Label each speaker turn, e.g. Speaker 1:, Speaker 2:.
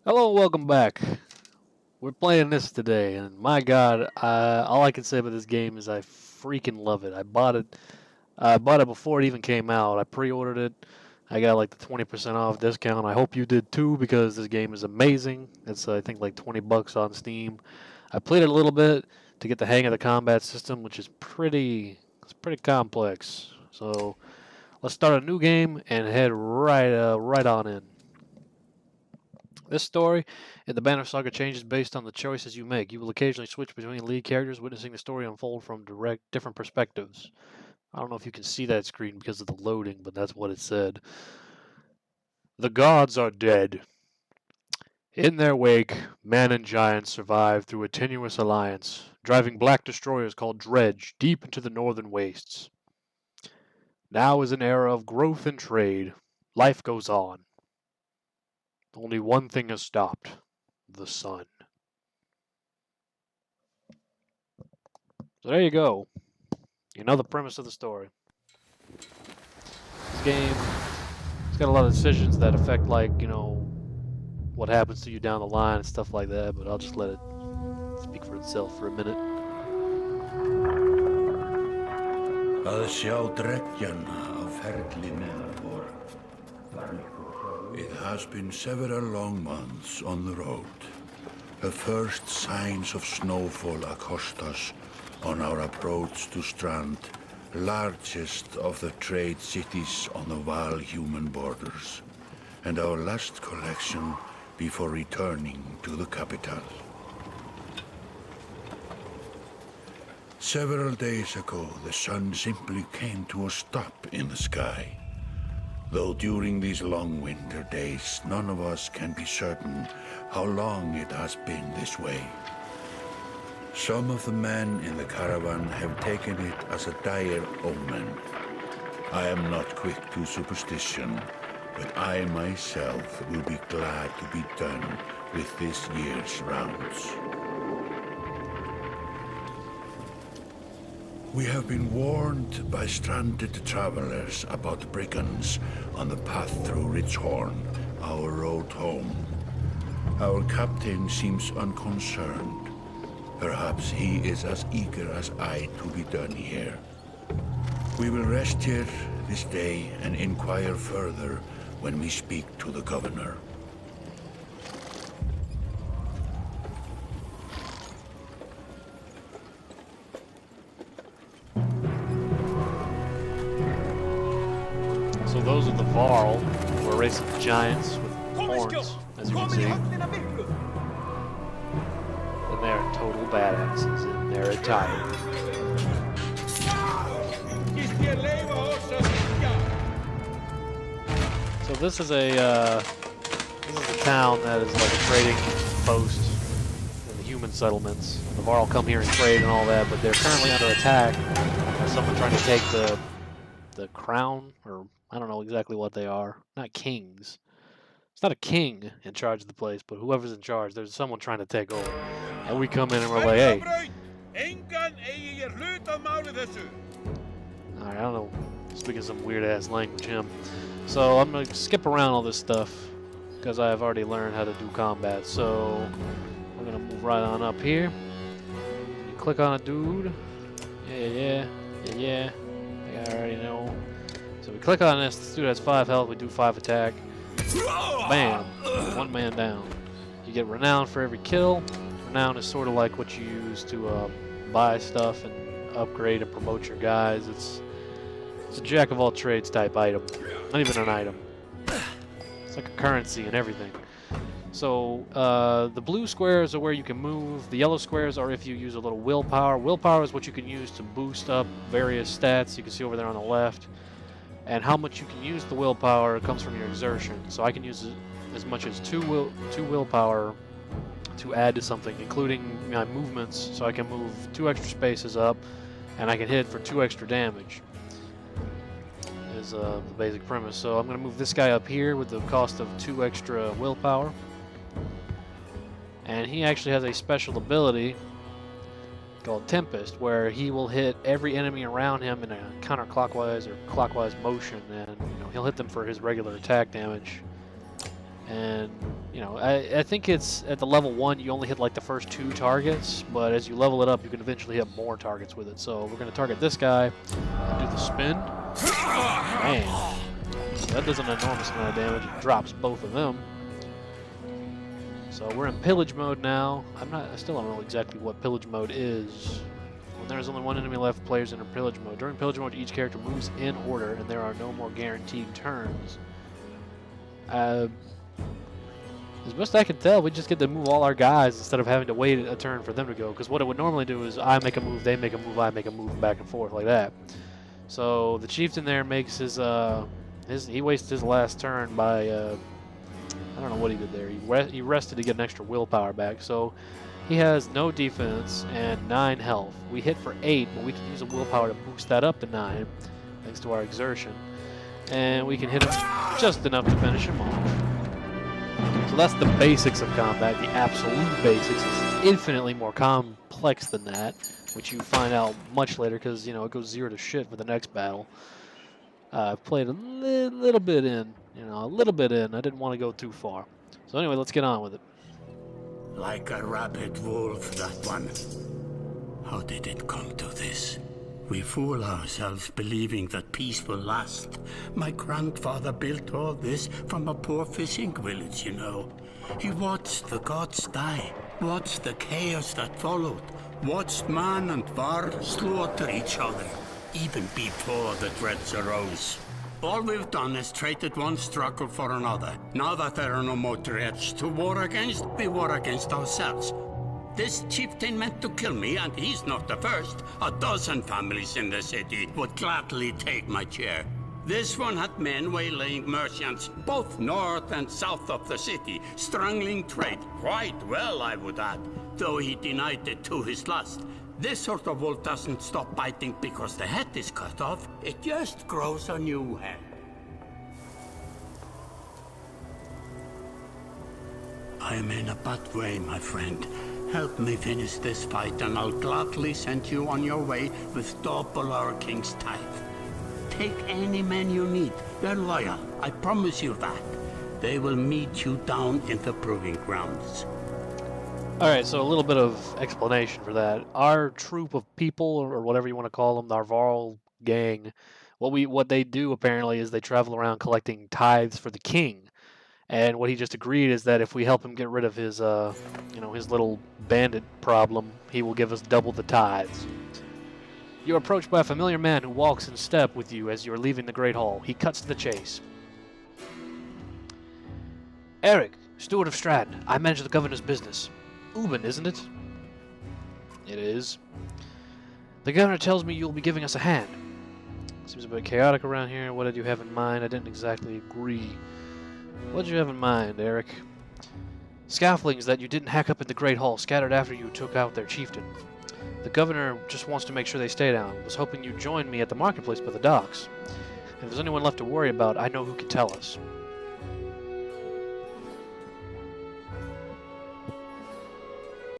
Speaker 1: Hello, welcome back. We're playing this today, and my God, all I can say about this game is I freaking love it. I bought it. I bought it before it even came out. I pre-ordered it. I got like the 20% off discount. I hope you did too because this game is amazing. It's I think like 20 bucks on Steam. I played it a little bit to get the hang of the combat system, which is pretty complex. So let's start a new game and head right on in. This story in the Banner Saga changes based on the choices you make. You will occasionally switch between lead characters, witnessing the story unfold from different perspectives. I don't know if you can see that screen because of the loading, but that's what it said. The gods are dead. In their wake, man and giant survive through a tenuous alliance, driving black destroyers called Dredge deep into the northern wastes. Now is an era of growth and trade. Life goes on. Only one thing has stopped: the sun. So there you go. You know the premise of the story. This game, it's got a lot of decisions that affect, like, what happens to you down the line and stuff like that, but I'll just let it speak for itself for a minute.
Speaker 2: Að sjá dreggjan á ferli neðanvor. It has been several long months on the road. The first signs of snowfall accost us on our approach to Strand, largest of the trade cities on the Val-human borders, and our last collection before returning to the capital. Several days ago, the sun simply came to a stop in the sky. Though during these long winter days, none of us can be certain how long it has been this way. Some of the men in the caravan have taken it as a dire omen. I am not quick to superstition, but I myself will be glad to be done with this year's rounds. We have been warned by stranded travelers about brigands on the path through Ridgehorn, our road home. Our captain seems unconcerned. Perhaps he is as eager as I to be done here. We will rest here this day and inquire further when we speak to the governor.
Speaker 1: So those are the Varl, who are a race of giants with horns, as you can see. And they're total badasses in their attire. So this is a town that is like a trading post in the human settlements. The Varl come here and trade and all that, but they're currently under attack by someone trying to take the crown, or I don't know exactly what they are. Not kings. It's not a king in charge of the place, but whoever's in charge, there's someone trying to take over. And we come in and we're like, hey. Alright, I don't know. Speaking some weird ass language, him. So I'm gonna skip around all this stuff because I've already learned how to do combat. So we're gonna move right on up here. You click on a dude. Yeah. I already know. So we click on this. This dude has 5 health. We do 5 attack. Bam! 1 man down. You get renown for every kill. Renown is sort of like what you use to buy stuff and upgrade and promote your guys. It's a jack of all trades type item. Not even an item. It's like a currency and everything. So the blue squares are where you can move. The yellow squares are if you use a little willpower. Willpower is what you can use to boost up various stats. You can see over there on the left. And how much you can use the willpower comes from your exertion. So I can use as much as 2 willpower to add to something, including my movements. So I can move 2 extra spaces up, and I can hit for 2 extra damage. Is the basic premise. So I'm going to move this guy up here with the cost of 2 extra willpower. And he actually has a special ability called Tempest, where he will hit every enemy around him in a counterclockwise or clockwise motion, and he'll hit them for his regular attack damage. And You know, I think it's at the level 1 you only hit like the first 2 targets, but as you level it up you can eventually hit more targets with it. So we're going to target this guy and do the spin. Man, that does an enormous amount of damage. It drops both of them. So we're in pillage mode now. I still don't know exactly what pillage mode is. When there's only one enemy left, players enter pillage mode. During pillage mode, each character moves in order, and there are no more guaranteed turns. As best I can tell, we just get to move all our guys instead of having to wait a turn for them to go. Because what it would normally do is I make a move, they make a move, I make a move, back and forth like that. So the chieftain there makes he wastes his last turn by I don't know what he did there. He rested to get an extra willpower back. So he has no defense and 9 health. We hit for 8, but we can use a willpower to boost that up to 9, thanks to our exertion. And we can hit him just enough to finish him off. So that's the basics of combat, the absolute basics. It's infinitely more complex than that, which you find out much later because, you know, it goes 0 to shit for the next battle. I've played a little bit in, a little bit in. I didn't want to go too far. So anyway, let's get on with it.
Speaker 3: Like a rabid wolf, that one. How did it come to this? We fool ourselves believing that peace will last. My grandfather built all this from a poor fishing village, you know. He watched the gods die, watched the chaos that followed, watched man and var slaughter each other, even before the threats arose. All we've done is traded one struggle for another. Now that there are no more threats to war against, we war against ourselves. This chieftain meant to kill me, and he's not the first. A dozen families in the city would gladly take my chair. This one had men waylaying merchants, both north and south of the city, strangling trade quite well, I would add, though he denied it to his last. This sort of wolf doesn't stop biting because the head is cut off. It just grows a new head. I'm in a bad way, my friend. Help me finish this fight, and I'll gladly send you on your way with double our king's tithe. Take any men you need. They're loyal, I promise you that. They will meet you down in the proving grounds.
Speaker 1: Alright, so a little bit of explanation for that. Our troop of people, or whatever you want to call them, our Varl gang, what they do apparently is they travel around collecting tithes for the king. And what he just agreed is that if we help him get rid of his, his little bandit problem, he will give us double the tithes. You're approached by a familiar man who walks in step with you as you're leaving the Great Hall. He cuts to the chase. Eric, steward of Strand. I manage the governor's business. Uben, isn't it? It is. The governor tells me you'll be giving us a hand. Seems a bit chaotic around here. What did you have in mind? I didn't exactly agree. What did you have in mind, Eric? Scaffoldings that you didn't hack up in the Great Hall scattered after you took out their chieftain. The governor just wants to make sure they stay down. Was hoping you'd join me at the marketplace by the docks. If there's anyone left to worry about, I know who can tell us.